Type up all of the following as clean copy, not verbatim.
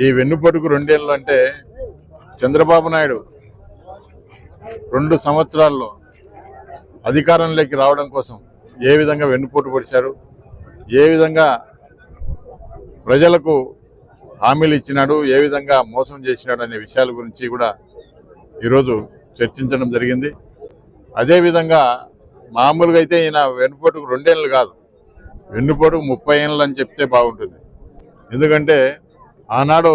ఈ వెన్నుపోటుకు 2 ఏళ్ళు అంటే చంద్రబాబు నాయుడు 2 సంవత్సరాల్లో అధికారంలోకి రావడం కోసం ఏ విధంగా వెన్నుపోటు పొడిచారు, ఏ విధంగా ప్రజలకు హామీలు ఇచ్చినాడు, ఏ విధంగా మోసం చేసినాడు అనే విషయాల గురించి కూడా ఈరోజు చర్చించడం జరిగింది. అదేవిధంగా మామూలుగా అయితే ఈయన వెన్నుపోటుకు 2 ఏళ్ళు కాదు, వెన్నుపోటుకు 30 ఏళ్ళు అని చెప్తే బాగుంటుంది. ఎందుకంటే ఆనాడు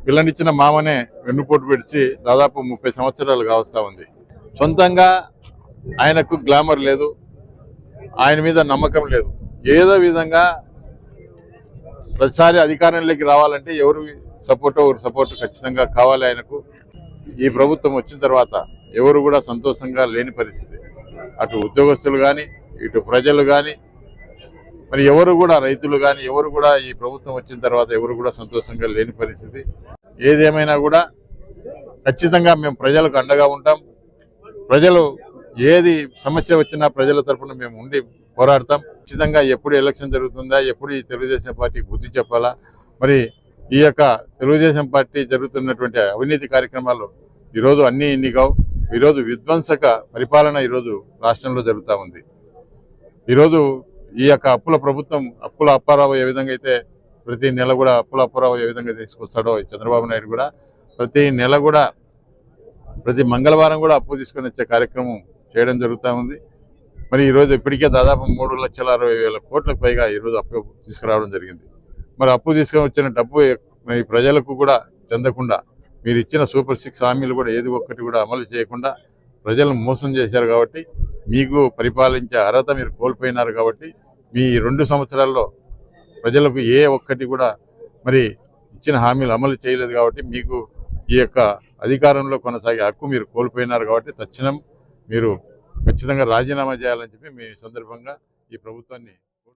పిల్లనిచ్చిన మామనే వెన్నుపోటు పెడిచి దాదాపు 30 సంవత్సరాలు కావస్తా ఉంది. సొంతంగా ఆయనకు గ్లామర్ లేదు, ఆయన మీద నమ్మకం లేదు. ఏదో విధంగా ప్రతిసారి అధికారంలోకి రావాలంటే ఎవరు సపోర్ట్ ఖచ్చితంగా కావాలి ఆయనకు. ఈ ప్రభుత్వం వచ్చిన తర్వాత ఎవరు కూడా సంతోషంగా లేని పరిస్థితి. అటు ఉద్యోగస్తులు కానీ, ఇటు ప్రజలు కానీ, మరి ఎవరు కూడా రైతులు కానీ ఎవరు కూడా ఈ ప్రభుత్వం వచ్చిన తర్వాత ఎవరు కూడా సంతోషంగా లేని పరిస్థితి. ఏదేమైనా కూడా ఖచ్చితంగా మేము ప్రజలకు అండగా ఉంటాం. ప్రజలు ఏది సమస్య వచ్చినా ప్రజల తరఫున మేము ఉండి పోరాడతాం. ఖచ్చితంగా ఎప్పుడు ఎలక్షన్ జరుగుతుందా, ఎప్పుడు ఈ తెలుగుదేశం పార్టీకి బుద్ధి చెప్పాలా, మరి ఈ యొక్క తెలుగుదేశం పార్టీ జరుగుతున్నటువంటి అవినీతి కార్యక్రమాలు ఈరోజు అన్నీ ఇన్ని కావు. ఈరోజు విధ్వంసక పరిపాలన ఈరోజు రాష్ట్రంలో జరుగుతూ ఉంది. ఈరోజు ఈ యొక్క అప్పుల ప్రభుత్వం, అప్పుల అప్పారావు ఏ విధంగా అయితే ప్రతి నెల కూడా అప్పుల అప్పారావు ఏ విధంగా తీసుకొస్తాడో చంద్రబాబు నాయుడు కూడా ప్రతి నెల కూడా ప్రతి మంగళవారం కూడా అప్పు తీసుకొని వచ్చే కార్యక్రమం చేయడం జరుగుతూ ఉంది. మరి ఈరోజు ఇప్పటికే దాదాపు 3,60,000 కోట్లకు పైగా ఈరోజు అప్పు తీసుకురావడం జరిగింది. మరి అప్పు తీసుకొని వచ్చిన డబ్బు ఈ ప్రజలకు కూడా చెందకుండా మీరు ఇచ్చిన సూపర్ 6 హామీలు కూడా ఏది ఒక్కటి కూడా అమలు చేయకుండా ప్రజలను మోసం చేశారు. కాబట్టి మీకు పరిపాలించే అర్హత మీరు కోల్పోయినారు. కాబట్టి మీ 2 సంవత్సరాల్లో ప్రజలకు ఏ ఒక్కటి కూడా మరి ఇచ్చిన హామీలు అమలు చేయలేదు. కాబట్టి మీకు ఈ యొక్క అధికారంలో కొనసాగే హక్కు మీరు కోల్పోయినారు. కాబట్టి తక్షణం మీరు ఖచ్చితంగా రాజీనామా చేయాలని చెప్పి మీ సందర్భంగా ఈ ప్రభుత్వాన్ని